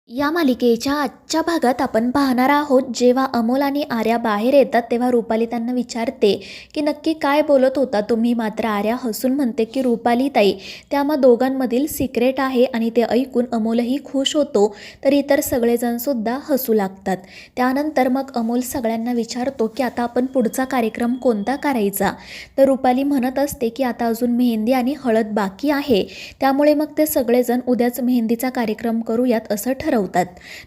या मालिकेच्या आजच्या भागात आपण पाहणार आहोत, जेव्हा अमोल आणि आर्या बाहेर येतात तेव्हा रुपाली त्यांना विचारते की नक्की काय बोलत होता तुम्ही. मात्र आर्या हसून म्हणते की रुपाली ताई, त्या मग दोघांमधील सिक्रेट आहे. आणि ते ऐकून अमोलही खुश होतो, तर इतर सगळेजण सुद्धा हसू लागतात. त्यानंतर मग अमोल सगळ्यांना विचारतो की आता आपण पुढचा कार्यक्रम कोणता करायचा. तर रुपाली म्हणत असते की आता अजून मेहंदी आणि हळद बाकी आहे, त्यामुळे मग ते सगळेजण उद्याच मेहंदीचा कार्यक्रम करूयात असं ठरवतात.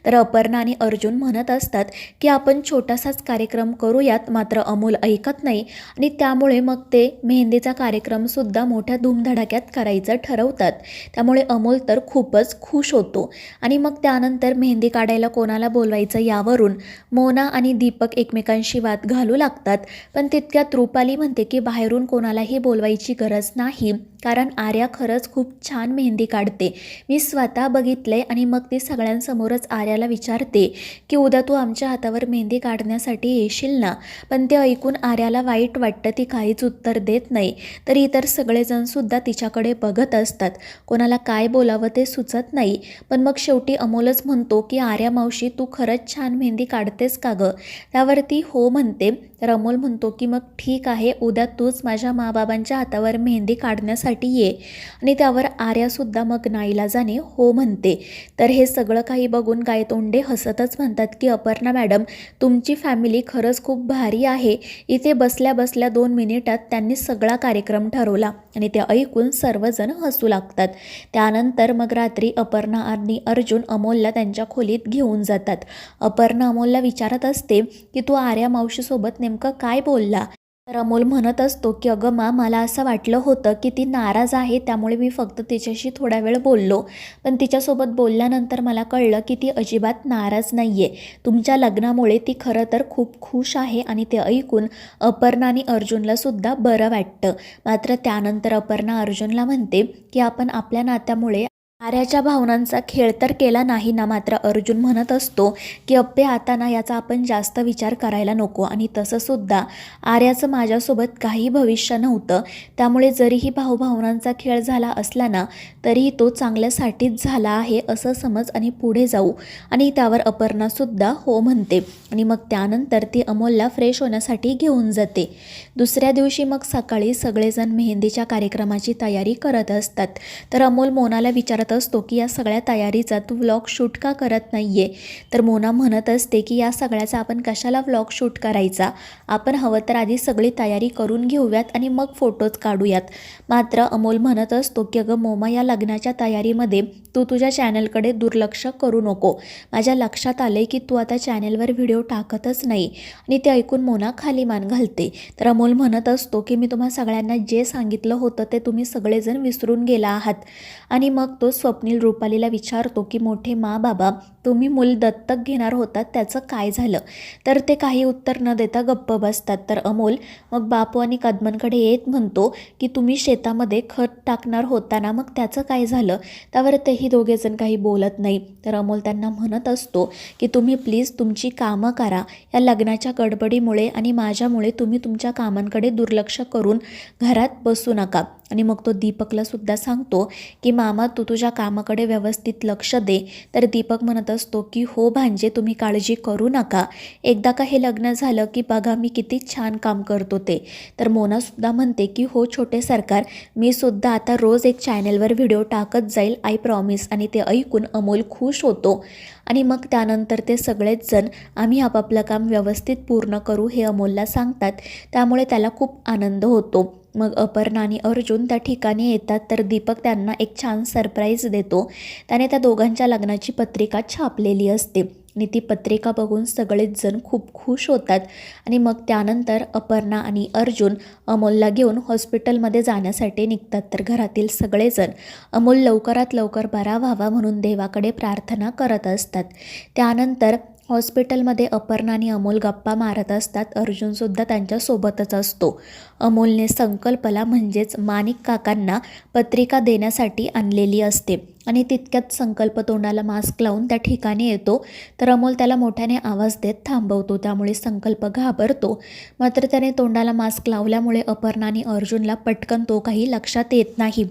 तर अपर्णा आणि अर्जुन म्हणत असतात की आपण छोटासाच कार्यक्रम करूयात. मात्र अमोल ऐकत नाही आणि त्यामुळे मग ते मेहंदीचा कार्यक्रम सुद्धा मोठ्या धूमधडाक्यात करायचं ठरवतात. त्यामुळे अमोल तर खूपच खुश होतो. आणि मग त्यानंतर मेहंदी काढायला कोणाला बोलवायचं यावरून मोना आणि दीपक एकमेकांशी वाद घालू लागतात. पण तितक्यात रुपाली म्हणते की बाहेरून कोणालाही बोलवायची गरज नाही, कारण आर्या खरंच खूप छान मेहंदी काढते. मी स्वतः बघितलंय. आणि मग ती सगळ्यांसमोरच आर्याला विचारते की उद्या तू आमच्या हातावर मेहंदी काढण्यासाठी येशील ना. पण ते ऐकून आर्याला वाईट वाटतं, ती काहीच उत्तर देत नाही. तर इतर सगळेजण सुद्धा तिच्याकडे बघत असतात, कोणाला काय बोलावं ते सुचत नाही. पण मग शेवटी अमोलच म्हणतो की आर्या मावशी, तू खरंच छान मेहंदी काढतेस का गं. त्यावरती हो म्हणते. तर अमोल म्हणतो की मग ठीक आहे, उद्या तूच माझ्या माबाबांच्या हातावर मेहंदी काढण्यासाठी ये. आणि त्यावर आर्यासुद्धा मग नाईलाजाने हो म्हणते. तर हे सगळं काही बघून गायतोंडे हसतच म्हणतात की अपर्णा मॅडम, तुमची फॅमिली खरंच खूप भारी आहे. इथे बसल्या बसल्या 2 मिनिटात त्यांनी सगळा कार्यक्रम ठरवला. आणि ते ऐकून सर्वजण हसू लागतात. त्यानंतर मग रात्री अपर्णा आणि अर्जुन अमोलला त्यांच्या खोलीत घेऊन जातात. अपर्णा अमोलला विचारत असते की तू आर्या मावशीसोबत नेमकं काय बोलला. तर अमोल म्हणत असतो की अगं मा, मला असं वाटलं होतं की ती नाराज आहे, त्यामुळे मी फक्त तिच्याशी थोडा वेळ बोललो. पण तिच्यासोबत बोलल्यानंतर मला कळलं की ती अजिबात नाराज नाही आहे. तुमच्या लग्नामुळे ती खरं तर खूप खुश आहे. आणि ते ऐकून अपर्णा आणि अर्जुनला सुद्धा बरं वाटतं. मात्र त्यानंतर अपर्णा अर्जुनला म्हणते की आपण आपल्या नात्यामुळे आर्याच्या भावनांचा खेळ तर केला नाही ना. मात्र अर्जुन म्हणत असतो की अप्पे, आता ना याचा आपण जास्त विचार करायला नको. आणि तसंसुद्धा आर्याचं माझ्यासोबत काही भविष्य नव्हतं, त्यामुळे जरीही भावभावनांचा खेळ झाला असला ना, तरीही तो चांगल्यासाठीच झाला आहे असं समज आणि पुढे जाऊ. आणि त्यावर अपर्णासुद्धा हो म्हणते. आणि मग त्यानंतर ती अमोलला फ्रेश होण्यासाठी घेऊन जाते. दुसऱ्या दिवशी मग सकाळी सगळेजण मेहंदीच्या कार्यक्रमाची तयारी करत असतात. तर अमोल मोनाला विचारत असतो की या सगळ्या तयारीचा तू व्लॉग शूट का करत नाहीये. तर मोना म्हणत असते की या सगळ्याचा आपण कशाला व्लॉग शूट करायचा, आपण हवं तर आधी सगळी तयारी करून घेऊयात आणि मग फोटोज काढूयात. मात्र अमोल म्हणत असतो की अगं मोमा, या लग्नाच्या तयारीमध्ये तू तुझ्या चॅनलकडे दुर्लक्ष करू नको. माझ्या लक्षात आलंय की तू आता चॅनलवर व्हिडिओ टाकतच नाही. आणि ते ऐकून मोना खाली मान घालते. तर अमोल म्हणत असतो की मी तुम्हा सगळ्यांना जे सांगितलं होतं ते तुम्ही सगळेजण विसरून गेला आहात. आणि मग तो स्वप्नील रुपालीला विचारतो की मोठे मा बाबा, तुम्ही मूल दत्तक घेणार होतात, त्याचं काय झालं. तर ते काही उत्तर न देता गप्प बसतात. तर अमोल मग बापू आणि कदमनकडे येत म्हणतो की तुम्ही शेतामध्ये खत टाकणार होता ना, मग त्याचं काय झालं. त्यावर तेही दोघेजण काही बोलत नाही. तर अमोल त्यांना म्हणत असतो की तुम्ही प्लीज तुमची कामं करा. या लग्नाच्या गडबडीमुळे आणि माझ्यामुळे तुम्ही तुमच्या कामांकडे दुर्लक्ष करून घरात बसू नका. आणि मग तो दीपकला सुद्धा सांगतो की मामा, तू तुझ्या कामाकडे व्यवस्थित लक्ष दे. तर दीपक म्हणत असतो की हो भांजे, तुम्ही काळजी करू नका. एकदा का हे लग्न झालं की बघा मी किती छान काम करतो ते. तर मोनासुद्धा म्हणते की हो छोटे सरकार, मी सुद्धा आता रोज एक चॅनलवर व्हिडिओ टाकत जाईल, आय प्रॉमिस. आणि ते ऐकून अमोल खुश होतो. आणि मग त्यानंतर ते सगळेच जण आम्ही आपापलं काम व्यवस्थित पूर्ण करू हे अमोलला सांगतात. त्यामुळे त्याला खूप आनंद होतो. मग अपर्णा आणि अर्जुन त्या ठिकाणी येतात. तर दीपक त्यांना एक छान सरप्राईज देतो. त्याने त्या दोघांच्या लग्नाची पत्रिका छापलेली असते. आणि ती पत्रिका बघून सगळेच जण खूप खुश होतात. आणि मग त्यानंतर अपर्णा आणि अर्जुन अमोलला घेऊन हॉस्पिटलमध्ये जाण्यासाठी निघतात. तर घरातील सगळेजण अमोल लवकरात लवकर बरा व्हावा म्हणून देवाकडे प्रार्थना करत असतात. त्यानंतर हॉस्पिटलमध्ये अपर्णा आणि अमोल गप्पा मारत असतात. अर्जुनसुद्धा त्यांच्यासोबतच असतो. अमोलने संकल्पला म्हणजेच माणिक काकांना पत्रिका देण्यासाठी आणलेली असते. आणि तितक्यात संकल्प तोंडाला मास्क लावून त्या ठिकाणी येतो. तर अमोल त्याला मोठ्याने आवाज देत थांबवतो. त्यामुळे संकल्प घाबरतो. मात्र त्याने तोंडाला मास्क लावल्यामुळे अपर्णा आणि अर्जुनला पटकन तो काही लक्षात येत नाही.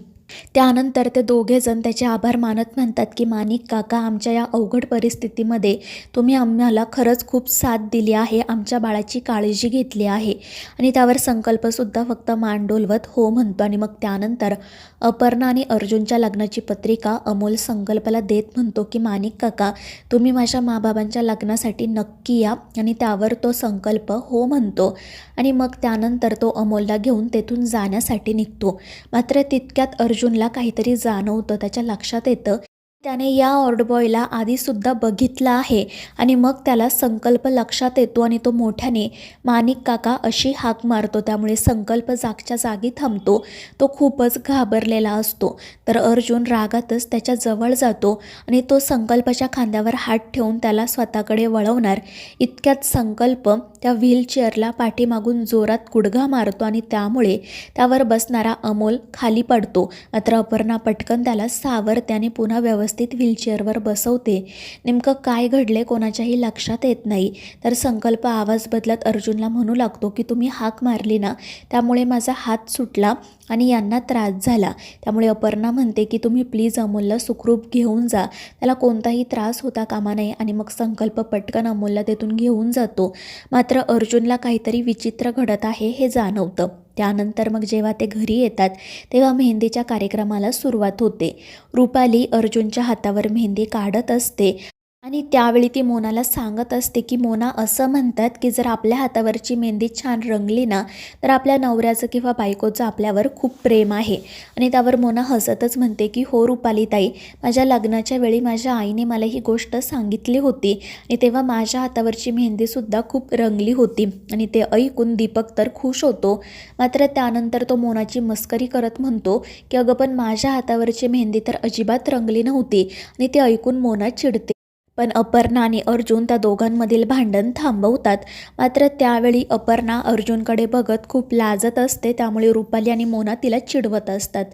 त्यानंतर ते दोघेजण त्याचे आभार मानत म्हणतात की माणिक काका, आमच्या या अवघड परिस्थितीमध्ये तुम्ही आम्हाला खरंच खूप साथ दिली आहे, आमच्या बाळाची काळजी घेतली आहे. आणि त्यावर संकल्पसुद्धा फक्त मान डोलवत हो म्हणतो. आणि मग त्यानंतर अपर्णा आणि अर्जुनच्या लग्नाची पत्रिका अमोल संकल्पाला देत म्हणतो की माणिक काका, तुम्ही माझ्या माबाबांच्या लग्नासाठी नक्की या. आणि त्यावर तो संकल्प हो म्हणतो. आणि मग त्यानंतर तो अमोलला घेऊन तेथून जाण्यासाठी निघतो. मात्र तितक्यात अर्जुनला काहीतरी जाणवतं. त्याच्या लक्षात येतं त्याने या ऑर्डबॉयला आधीसुद्धा बघितलं आहे. आणि मग त्याला संकल्प लक्षात येतो आणि तो मोठ्याने माणिक काका अशी हाक मारतो. त्यामुळे संकल्प जागच्या जागी थांबतो. तो खूपच घाबरलेला असतो. तर अर्जुन रागातच त्याच्या जवळ जातो आणि तो संकल्पाच्या खांद्यावर हात ठेवून त्याला स्वतःकडे वळवणार. इतक्यात संकल्प त्या व्हीलचेअरला पाठीमागून जोरात गुडघा मारतो आणि त्यामुळे त्यावर बसणारा अमोल खाली पडतो. मात्र अपर्णा पटकन त्याला सावरते आणि पुन्हा व्यवस्थित व्हीलचेअरवर बसवते. नेमकं काय घडले कोणाच्याही लक्षात येत नाही. तर संकल्प आवाज बदलत अर्जुनला म्हणू लागतो की तुम्ही हाक मारली ना, त्यामुळे माझा हात सुटला आणि यांना त्रास झाला. त्यामुळे अपर्णा म्हणते की तुम्ही प्लीज अमोलला सुखरूप घेऊन जा, त्याला कोणताही त्रास होता कामा नये. आणि मग संकल्प पटकन अमोलला तेथून घेऊन जातो. मात्र अर्जुनला काहीतरी विचित्र घडत आहे हे जाणवतं. त्यानंतर मग जेव्हा ते घरी येतात तेव्हा मेहंदीच्या कार्यक्रमाला सुरुवात होते. रुपाली अर्जुनच्या हातावर मेहंदी काढत असते आणि त्यावेळी ती मोनाला सांगत असते की मोना, असं म्हणतात की जर आपल्या हातावरची मेहंदी छान रंगली ना, तर आपल्या नवऱ्याचं किंवा बायकोचं आपल्यावर खूप प्रेम आहे. आणि त्यावर मोना हसतच म्हणते की हो रुपाली ताई, माझ्या लग्नाच्या वेळी माझ्या आईने मला ही गोष्ट सांगितली होती आणि तेव्हा माझ्या हातावरची मेहंदीसुद्धा खूप रंगली होती. आणि ते ऐकून दीपक तर खुश होतो. मात्र त्यानंतर तो मोनाची मस्करी करत म्हणतो की अगं पण माझ्या हातावरची मेहंदी तर अजिबात रंगली नव्हती. आणि ते ऐकून मोना चिडते. पण अपर्णा आणि अर्जुन त्या दोघांमधील भांडण थांबवतात. मात्र त्यावेळी अपर्णा अर्जुनकडे बघत खूप लाजत असते. त्यामुळे रुपाली आणि मोना तिला चिडवत असतात.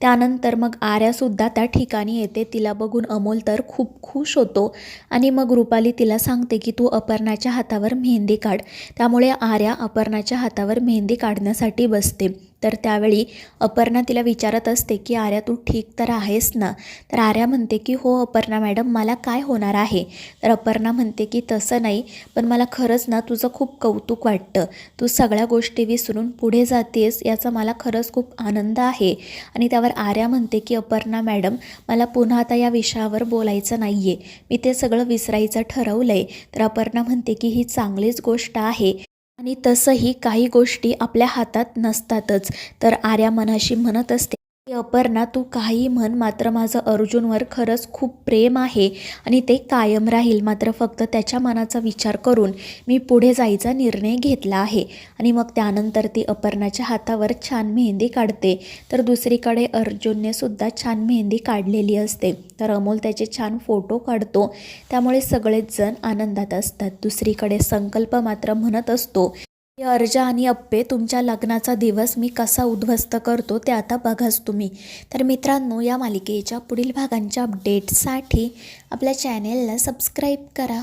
त्यानंतर मग आर्यासुद्धा त्या ठिकाणी येते. तिला बघून अमोल तर खूप खुश होतो. आणि मग रुपाली तिला सांगते की तू अपर्णाच्या हातावर मेहंदी काढ. त्यामुळे आर्या अपर्णाच्या हातावर मेहंदी काढण्यासाठी बसते. तर त्यावेळी अपर्णा तिला विचारत असते की आर्या, तू ठीक तर आहेस ना? तर आर्या म्हणते की हो अपर्णा मॅडम, मला काय होणार आहे? तर अपर्णा म्हणते की तसं नाही, पण मला खरंच ना तुझं खूप कौतुक वाटतं. तू सगळ्या गोष्टी विसरून पुढे जातेस याचा मला खरंच खूप आनंद आहे. आणि त्यावर आर्या म्हणते की अपर्णा मॅडम, मला पुन्हा आता या विषयावर बोलायचं नाही आहे, मी ते सगळं विसरायचं ठरवलं आहे. तर अपर्णा म्हणते की ही चांगलीच गोष्ट आहे आणि तसंही काही गोष्टी आपल्या हातात नसतातच. तर आर्या मनाशी म्हणत असते की अपर्णा, तू काही म्हण, मात्र माझं अर्जुनवर खरंच खूप प्रेम आहे आणि ते कायम राहील. मात्र फक्त त्याच्या मनाचा विचार करून मी पुढे जायचा निर्णय घेतला आहे. आणि मग त्यानंतर ती अपर्णाच्या हातावर छान मेहंदी काढते. तर दुसरीकडे अर्जुनने सुद्धा छान मेहंदी काढलेली असते. तर अमोल त्याचे छान फोटो काढतो. त्यामुळे सगळेच जण आनंदात असतात. दुसरीकडे संकल्प मात्र म्हणत असतो की अर्जा आणि अप्पे, तुमच्या लग्नाचा दिवस मी कसा उद्ध्वस्त करतो ते आता बघाच तुम्ही. तर मित्रांनो, या मालिकेच्या पुढील भागांच्या अपडेट्ससाठी आपल्या चॅनेलला सबस्क्राईब करा.